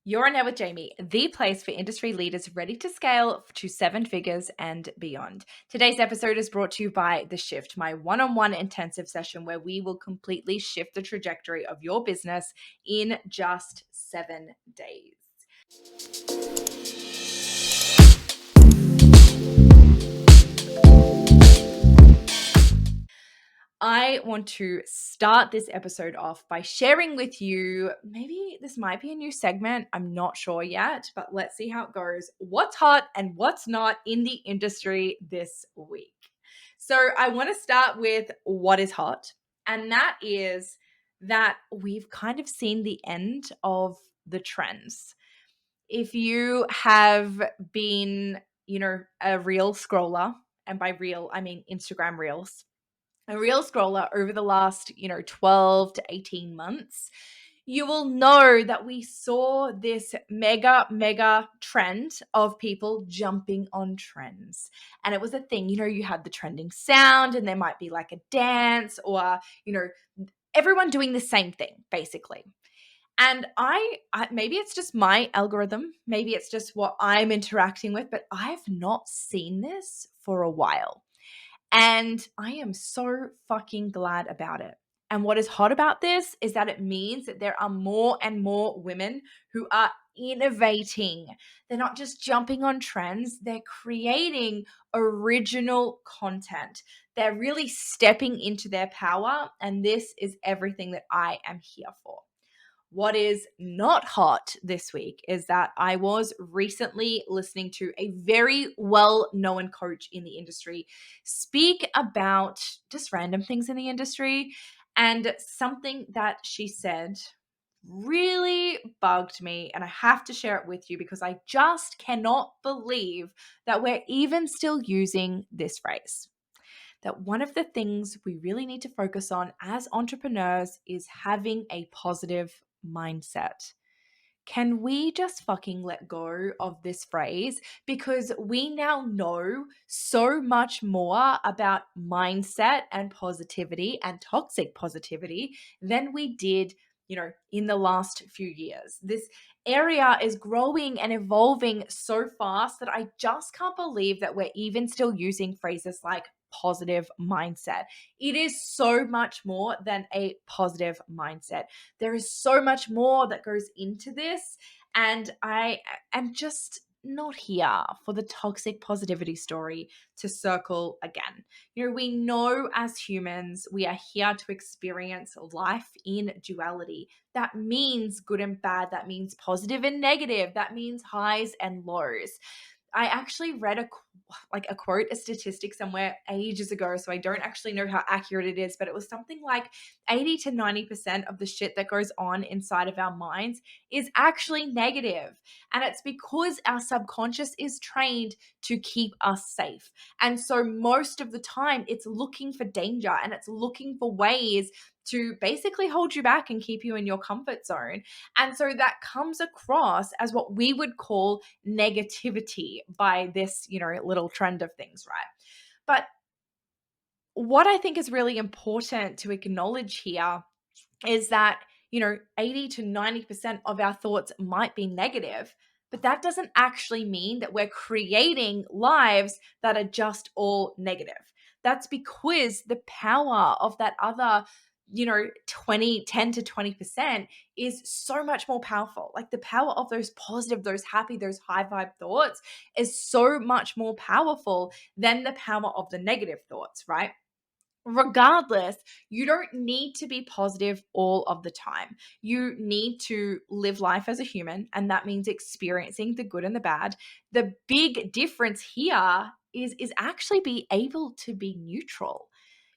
You're on Air with Jaimee, the place for industry leaders ready to scale to 7 figures and beyond. Today's episode is brought to you by The Shift, my one-on-one intensive session where we will completely shift the trajectory of your business in just 7 days. I want to start this episode off by sharing with you, maybe this might be a new segment, I'm not sure yet, but let's see how it goes. What's hot and what's not in the industry this week. So I want to start with what is hot, and that is that we've kind of seen the end of the trends. If you have been, a reel scroller, and by reel, I mean Instagram reels, a real scroller over the last, 12 to 18 months, you will know that we saw this mega trend of people jumping on trends. And it was a thing, you had the trending sound and there might be like a dance or, everyone doing the same thing basically. And I maybe it's just my algorithm, maybe it's just what I'm interacting with, but I've not seen this for a while. And I am so fucking glad about it. And what is hot about this is that it means that there are more and more women who are innovating. They're not just jumping on trends, they're creating original content. They're really stepping into their power. And this is everything that I am here for. What is not hot this week is that I was recently listening to a very well-known coach in the industry speak about just random things in the industry. And something that she said really bugged me, and I have to share it with you because I just cannot believe that we're even still using this phrase. That one of the things we really need to focus on as entrepreneurs is having a positive mindset. Can we just fucking let go of this phrase? Because we now know so much more about mindset and positivity and toxic positivity than we did, in the last few years. This area is growing and evolving so fast that I just can't believe that we're even still using phrases like positive mindset. It is so much more than a positive mindset. There is so much more that goes into this, and I am just not here for the toxic positivity story to circle again. We know as humans, we are here to experience life in duality. That means good and bad. That means positive and negative. That means highs and lows. I actually read a quote, a statistic somewhere ages ago, so I don't actually know how accurate it is, but it was something like 80 to 90% of the shit that goes on inside of our minds is actually negative. And it's because our subconscious is trained to keep us safe. And so most of the time it's looking for danger and it's looking for ways to basically hold you back and keep you in your comfort zone. And so that comes across as what we would call negativity by this, little trend of things, right? But what I think is really important to acknowledge here is that, 80 to 90% of our thoughts might be negative, but that doesn't actually mean that we're creating lives that are just all negative. That's because the power of that other 10 to 20% is so much more powerful. Like the power of those positive, those happy, those high vibe thoughts is so much more powerful than the power of the negative thoughts, right? Regardless, you don't need to be positive all of the time. You need to live life as a human, and that means experiencing the good and the bad. The big difference here is actually be able to be neutral.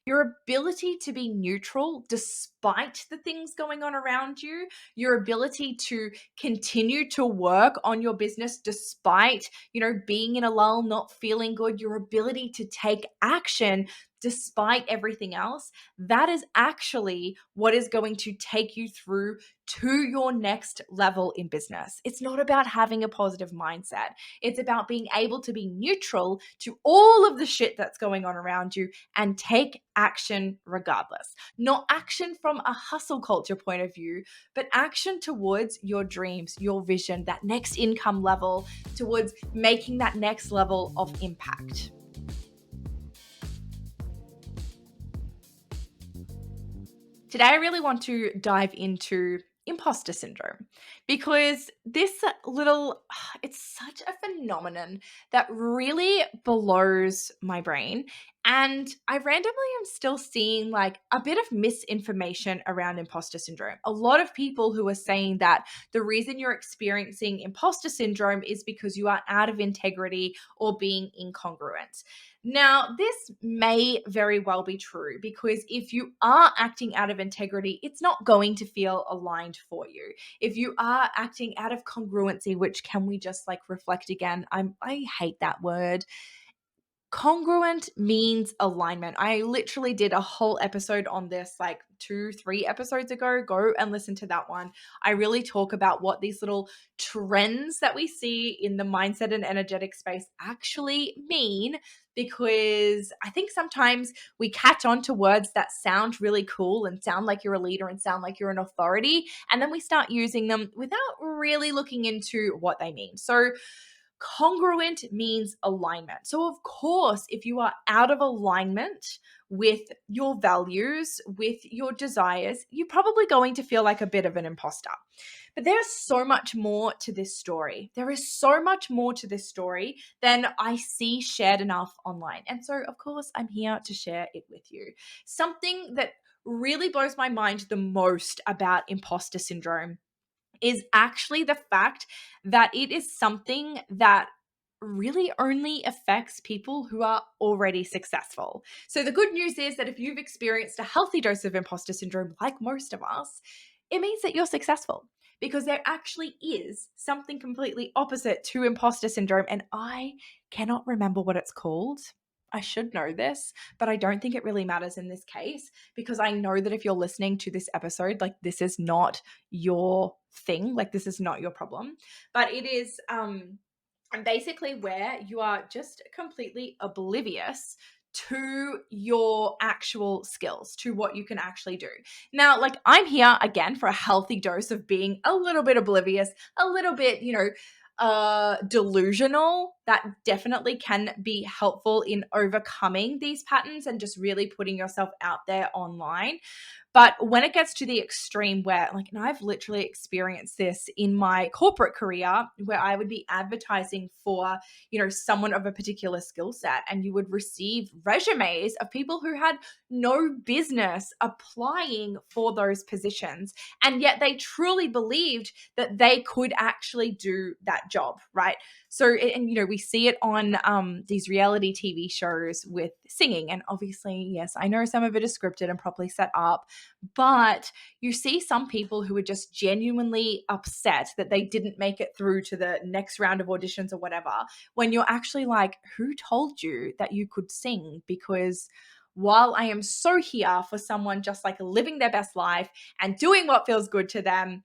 Your ability to be neutral despite the things going on around you, your ability to continue to work on your business despite, being in a lull, not feeling good, your ability to take action despite everything else, that is actually what is going to take you through to your next level in business. It's not about having a positive mindset. It's about being able to be neutral to all of the shit that's going on around you and take action regardless. Not action from a hustle culture point of view, but action towards your dreams, your vision, that next income level, towards making that next level of impact. Today, I really want to dive into imposter syndrome because it's such a phenomenon that really blows my brain. And I randomly am still seeing like a bit of misinformation around imposter syndrome. A lot of people who are saying that the reason you're experiencing imposter syndrome is because you are out of integrity or being incongruent. Now, this may very well be true because if you are acting out of integrity, it's not going to feel aligned for you. If you are acting out of congruency, which can we just like reflect again? I hate that word. Congruent means alignment. I literally did a whole episode on this like 2-3 episodes ago. Go and listen to that one. I really talk about what these little trends that we see in the mindset and energetic space actually mean, because I think sometimes we catch on to words that sound really cool and sound like you're a leader and sound like you're an authority, and then we start using them without really looking into what they mean. So congruent means alignment. So, of course, if you are out of alignment with your values, with your desires, you're probably going to feel like a bit of an imposter. But there's so much more to this story. There is so much more to this story than I see shared enough online. And so, of course, I'm here to share it with you. Something that really blows my mind the most about imposter syndrome is actually the fact that it is something that really only affects people who are already successful. So the good news is that if you've experienced a healthy dose of imposter syndrome, like most of us, it means that you're successful, because there actually is something completely opposite to imposter syndrome, and I cannot remember what it's called. I should know this, but I don't think it really matters in this case, because I know that if you're listening to this episode, like this is not your thing, like this is not your problem, but it is basically where you are just completely oblivious to your actual skills, to what you can actually do. Now, like I'm here again for a healthy dose of being a little bit oblivious, a little bit, delusional. That definitely can be helpful in overcoming these patterns and just really putting yourself out there online. But when it gets to the extreme where, like, and I've literally experienced this in my corporate career, where I would be advertising for, someone of a particular skill set, and you would receive resumes of people who had no business applying for those positions. And yet they truly believed that they could actually do that job, right? So, and we see it on these reality TV shows with singing. And obviously, yes, I know some of it is scripted and properly set up, but you see some people who are just genuinely upset that they didn't make it through to the next round of auditions or whatever, when you're actually like, who told you that you could sing? Because while I am so here for someone just like living their best life and doing what feels good to them,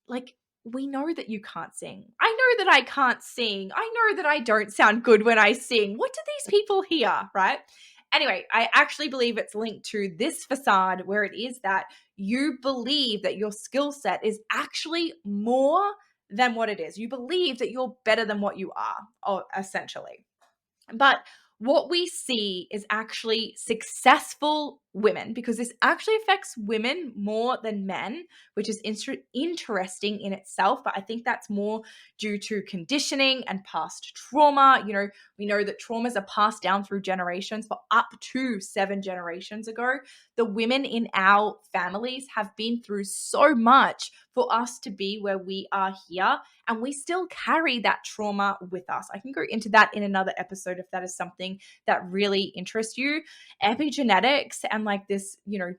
like, we know that you can't sing. I know that I can't sing. I know that I don't sound good when I sing. What do these people hear, right? Anyway, I actually believe it's linked to this facade, where it is that you believe that your skill set is actually more than what it is. You believe that you're better than what you are, essentially. But what we see is actually successful women, because this actually affects women more than men, which is interesting in itself. But I think that's more due to conditioning and past trauma. We know that traumas are passed down through generations. For up to 7 generations ago, the women in our families have been through so much for us to be where we are here. And we still carry that trauma with us. I can go into that in another episode if that is something that really interests you. Epigenetics and like this,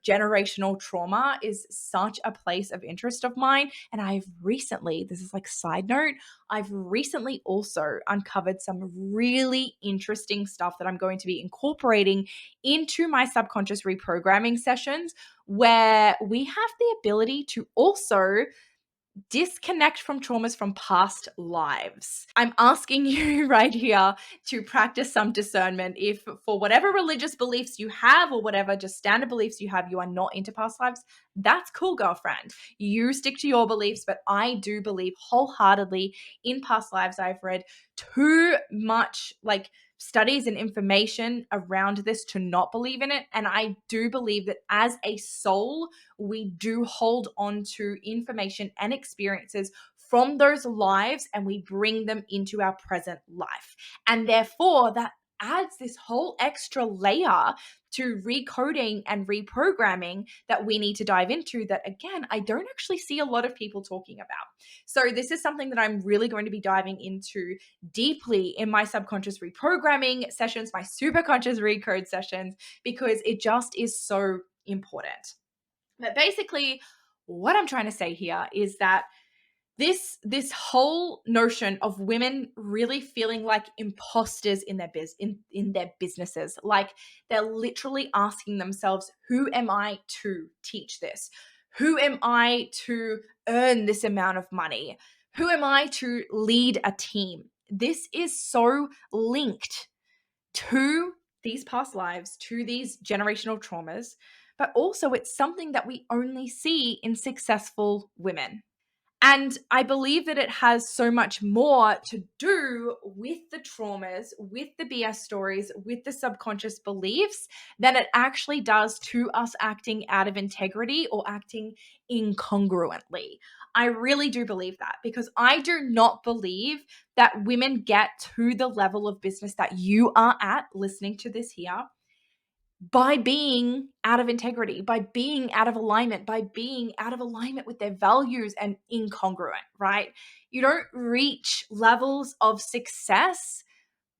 generational trauma is such a place of interest of mine. And I've recently, this is like side note, I've recently also uncovered some really interesting stuff that I'm going to be incorporating into my subconscious reprogramming sessions, where we have the ability to also disconnect from traumas from past lives. I'm asking you right here to practice some discernment. If for whatever religious beliefs you have or whatever just standard beliefs you have, you are not into past lives, that's cool, girlfriend. You stick to your beliefs, but I do believe wholeheartedly in past lives. I've read too much studies and information around this to not believe in it. And I do believe that as a soul, we do hold on to information and experiences from those lives and we bring them into our present life. And therefore, that adds this whole extra layer to recoding and reprogramming that we need to dive into that, again, I don't actually see a lot of people talking about. So this is something that I'm really going to be diving into deeply in my subconscious reprogramming sessions, my superconscious recode sessions, because it just is so important. But basically, what I'm trying to say here is that this whole notion of women really feeling like imposters in their businesses, like they're literally asking themselves, who am I to teach this? Who am I to earn this amount of money? Who am I to lead a team? This is so linked to these past lives, to these generational traumas, but also it's something that we only see in successful women. And I believe that it has so much more to do with the traumas, with the BS stories, with the subconscious beliefs than it actually does to us acting out of integrity or acting incongruently. I really do believe that, because I do not believe that women get to the level of business that you are at listening to this here by being out of integrity, by being out of alignment, by being out of alignment with their values and incongruent, right? You don't reach levels of success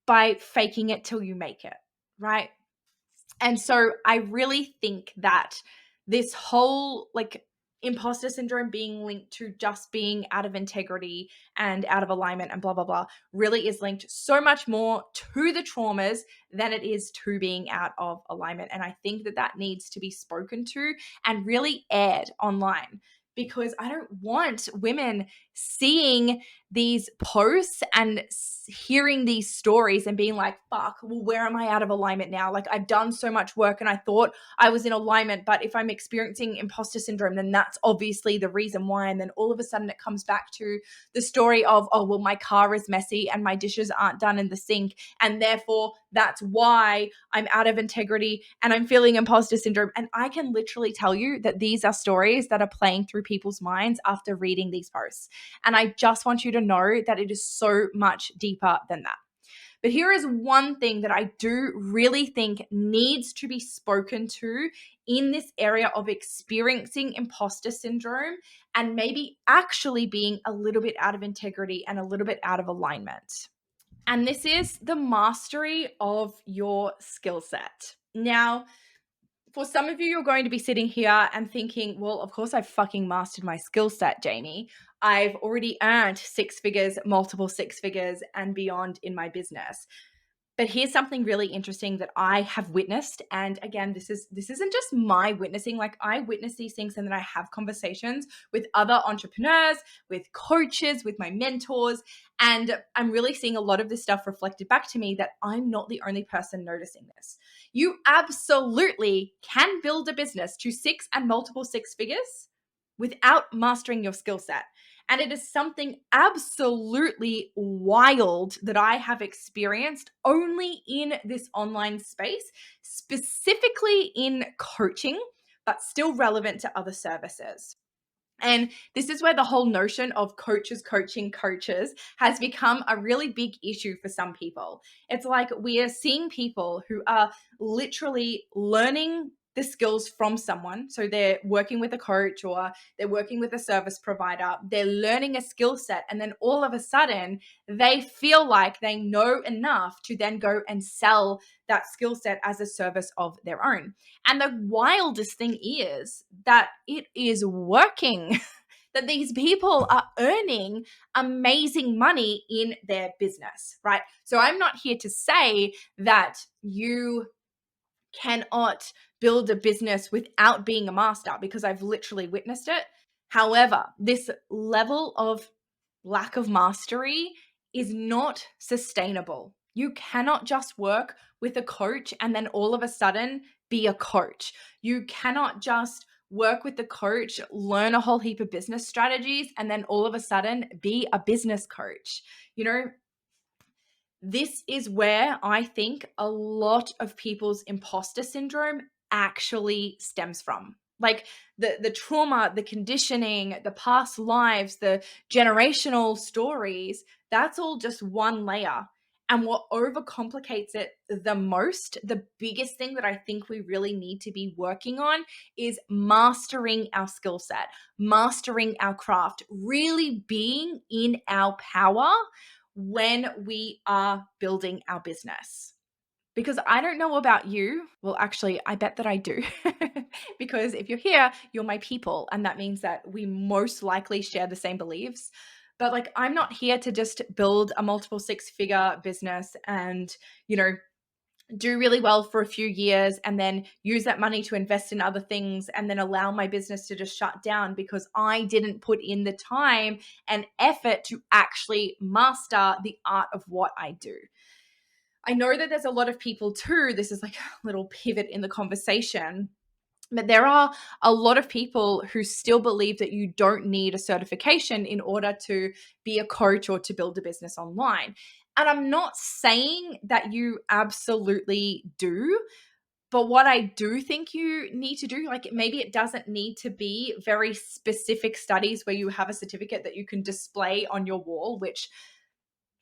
by faking it till you make it, right? And so I really think that this whole imposter syndrome being linked to just being out of integrity and out of alignment and blah, blah, blah, really is linked so much more to the traumas than it is to being out of alignment. And I think that that needs to be spoken to and really aired online, because I don't want women seeing these posts and hearing these stories and being like, fuck, well, where am I out of alignment now? Like, I've done so much work and I thought I was in alignment, but if I'm experiencing imposter syndrome, then that's obviously the reason why. And then all of a sudden it comes back to the story of, oh, well, my car is messy and my dishes aren't done in the sink, and therefore that's why I'm out of integrity and I'm feeling imposter syndrome. And I can literally tell you that these are stories that are playing through people's minds after reading these posts. And I just want you to know that it is so much deeper than that. But here is one thing that I do really think needs to be spoken to in this area of experiencing imposter syndrome and maybe actually being a little bit out of integrity and a little bit out of alignment. And this is the mastery of your skill set. Now, for some of you, you're going to be sitting here and thinking, well, of course I've fucking mastered my skill set, Jaimee. I've already earned 6 figures, multiple 6 figures and beyond in my business. But here's something really interesting that I have witnessed. And again, this isn't just my witnessing. Like, I witness these things and then I have conversations with other entrepreneurs, with coaches, with my mentors. And I'm really seeing a lot of this stuff reflected back to me that I'm not the only person noticing this. You absolutely can build a business to 6 and multiple 6 figures without mastering your skill set. And it is something absolutely wild that I have experienced only in this online space, specifically in coaching, but still relevant to other services. And this is where the whole notion of coaches coaching coaches has become a really big issue for some people. It's like we are seeing people who are literally learning the skills from someone. So they're working with a coach or they're working with a service provider. They're learning a skill set. And then all of a sudden, they feel like they know enough to then go and sell that skill set as a service of their own. And the wildest thing is that it is working. That these people are earning amazing money in their business, right? So I'm not here to say that you cannot build a business without being a master, because I've literally witnessed it. However, this level of lack of mastery is not sustainable. You cannot just work with a coach and then all of a sudden be a coach. You cannot just work with the coach, learn a whole heap of business strategies, and then all of a sudden be a business coach. You know, this is where I think a lot of people's imposter syndrome actually stems from. Like the trauma, the conditioning, the past lives, the generational stories, that's all just one layer. And what overcomplicates it the most, the biggest thing that I think we really need to be working on is mastering our skill set, mastering our craft, really being in our power when we are building our business. Because I don't know about you. Well, actually, I bet that I do. Because if you're here, you're my people. And that means that we most likely share the same beliefs. But like, I'm not here to just build a multiple six-figure business and, you know, do really well for a few years and then use that money to invest in other things and then allow my business to just shut down because I didn't put in the time and effort to actually master the art of what I do. I know that there's a lot of people too, this is like a little pivot in the conversation, but there are a lot of people who still believe that you don't need a certification in order to be a coach or to build a business online. And I'm not saying that you absolutely do, but what I do think you need to do, like maybe it doesn't need to be very specific studies where you have a certificate that you can display on your wall, which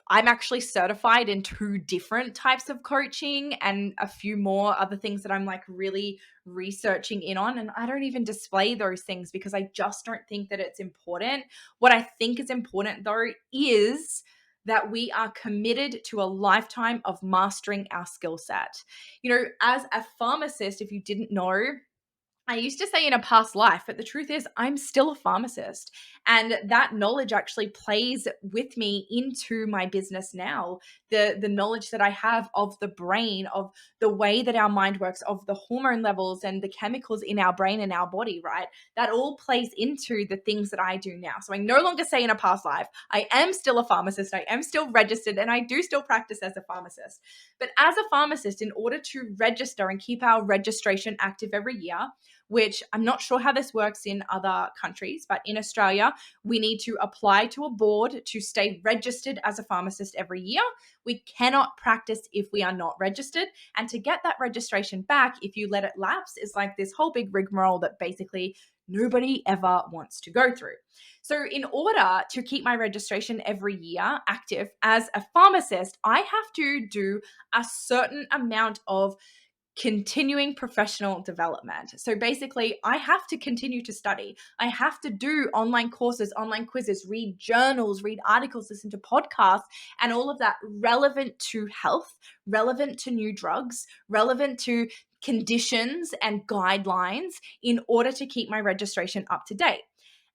I'm actually certified in 2 different types of coaching and a few more other things that I'm like really researching in on. And I don't even display those things because I just don't think that it's important. What I think is important though is that we are committed to a lifetime of mastering our skill set. You know, as a pharmacist, if you didn't know, I used to say in a past life, but the truth is I'm still a pharmacist. And that knowledge actually plays with me into my business now. The knowledge that I have of the brain, of the way that our mind works, of the hormone levels and the chemicals in our brain and our body, right? That all plays into the things that I do now. So I no longer say in a past life, I am still a pharmacist, I am still registered, and I do still practice as a pharmacist. But as a pharmacist, in order to register and keep our registration active every year, which I'm not sure how this works in other countries, but in Australia, we need to apply to a board to stay registered as a pharmacist every year. We cannot practice if we are not registered. And to get that registration back, if you let it lapse, is like this whole big rigmarole that basically nobody ever wants to go through. So in order to keep my registration every year active as a pharmacist, I have to do a certain amount of continuing professional development. So basically, I have to continue to study. I have to do online courses, online quizzes, read journals, read articles, listen to podcasts, and all of that relevant to health, relevant to new drugs, relevant to conditions and guidelines in order to keep my registration up to date.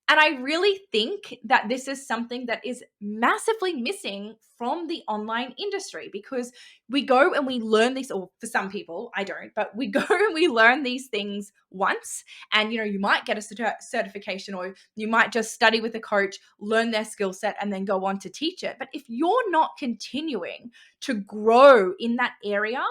And I really think that this is something that is massively missing from the online industry, because we go and we learn these, or for some people, I don't, but we go and we learn these things once. And, you know, you might get a certification, or you might just study with a coach, learn their skill set, and then go on to teach it. But if you're not continuing to grow in that area,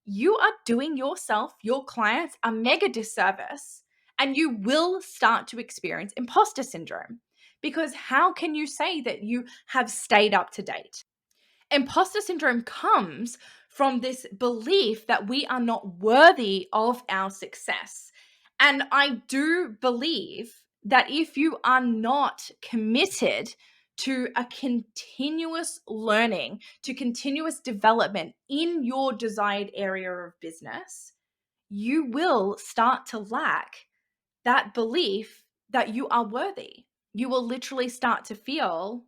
you are doing yourself, your clients, a mega disservice, and you will start to experience imposter syndrome. Because how can you say that you have stayed up to date? Imposter syndrome comes from this belief that we are not worthy of our success. And I do believe that if you are not committed to a continuous learning, to continuous development in your desired area of business, you will start to lack that belief that you are worthy. You will literally start to feel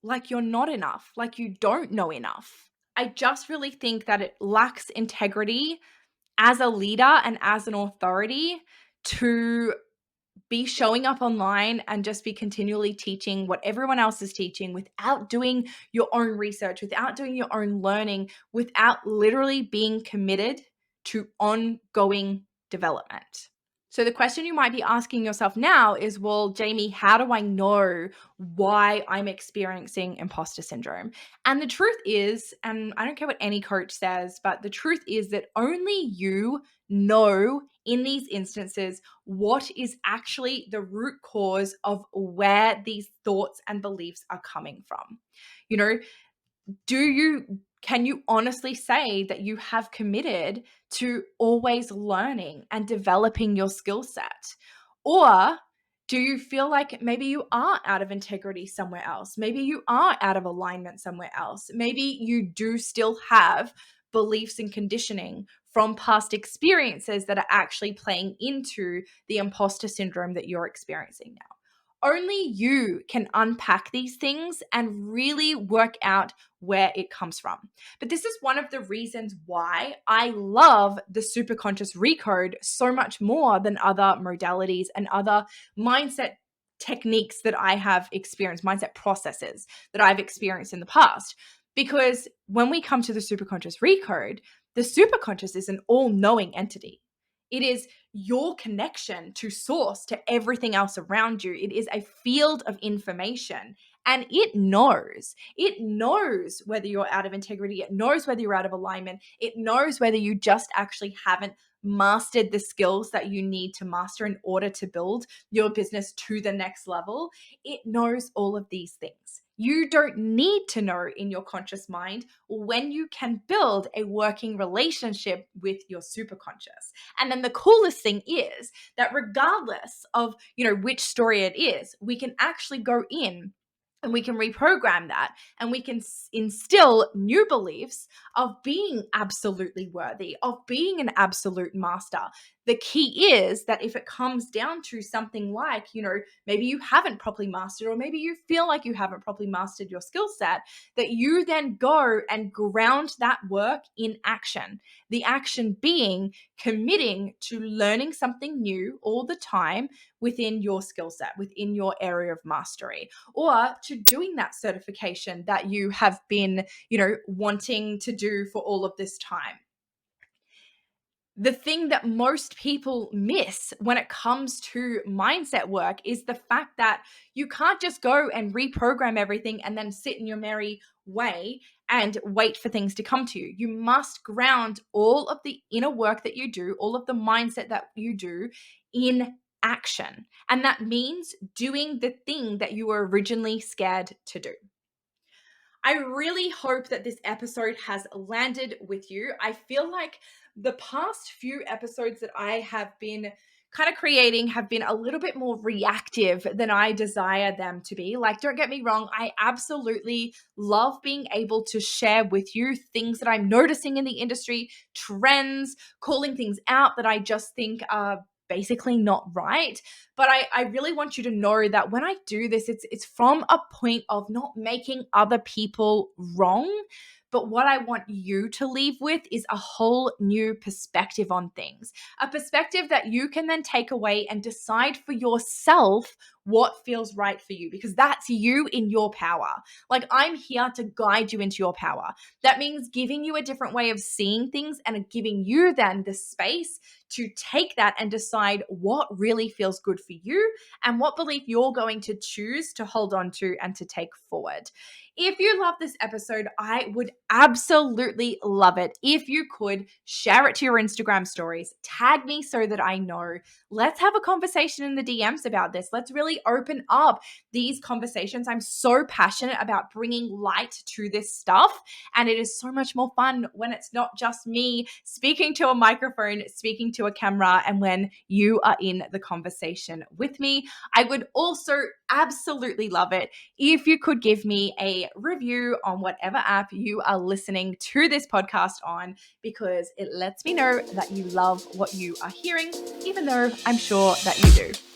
like you're not enough, like you don't know enough. I just really think that it lacks integrity as a leader and as an authority to be showing up online and just be continually teaching what everyone else is teaching without doing your own research, without doing your own learning, without literally being committed to ongoing development. So the question you might be asking yourself now is, well, Jaimee, how do I know why I'm experiencing imposter syndrome? And the truth is, and I don't care what any coach says, but the truth is that only you know in these instances what is actually the root cause of where these thoughts and beliefs are coming from. You know, can you honestly say that you have committed to always learning and developing your skill set? Or do you feel like maybe you are out of integrity somewhere else? Maybe you are out of alignment somewhere else. Maybe you do still have beliefs and conditioning from past experiences that are actually playing into the imposter syndrome that you're experiencing now. Only you can unpack these things and really work out where it comes from. But this is one of the reasons why I love the superconscious RECODE so much more than other modalities and other mindset techniques that I have experienced, mindset processes that I've experienced in the past. Because when we come to the superconscious RECODE, the superconscious is an all-knowing entity. It is your connection to source, to everything else around you. It is a field of information, and it knows. It knows whether you're out of integrity. It knows whether you're out of alignment. It knows whether you just actually haven't mastered the skills that you need to master in order to build your business to the next level. It knows all of these things. You don't need to know in your conscious mind when you can build a working relationship with your superconscious. And then the coolest thing is that regardless of, which story it is, we can actually go in and we can reprogram that, and we can instill new beliefs of being absolutely worthy, of being an absolute master. The key is that if it comes down to something like, maybe you haven't properly mastered, or maybe you feel like you haven't properly mastered your skill set, that you then go and ground that work in action. The action being committing to learning something new all the time within your skill set, within your area of mastery, or to doing that certification that you have been, wanting to do for all of this time. The thing that most people miss when it comes to mindset work is the fact that you can't just go and reprogram everything and then sit in your merry way and wait for things to come to you. You must ground all of the inner work that you do, all of the mindset that you do in action. And that means doing the thing that you were originally scared to do. I really hope that this episode has landed with you. I feel like the past few episodes that I have been kind of creating have been a little bit more reactive than I desire them to be. Like, don't get me wrong, I absolutely love being able to share with you things that I'm noticing in the industry, trends, calling things out that I just think are basically not right. But I really want you to know that when I do this, it's from a point of not making other people wrong. But what I want you to leave with is a whole new perspective on things, a perspective that you can then take away and decide for yourself what feels right for you, because that's you in your power. Like, I'm here to guide you into your power. That means giving you a different way of seeing things and giving you then the space to take that and decide what really feels good for you and what belief you're going to choose to hold on to and to take forward. If you love this episode, I would absolutely love it if you could share it to your Instagram stories, tag me so that I know. Let's have a conversation in the DMs about this. Let's really open up these conversations. I'm so passionate about bringing light to this stuff, and it is so much more fun when it's not just me speaking to a microphone, speaking to a camera, and when you are in the conversation with me. I would also absolutely love it if you could give me a review on whatever app you are listening to this podcast on, because it lets me know that you love what you are hearing, even though I'm sure that you do.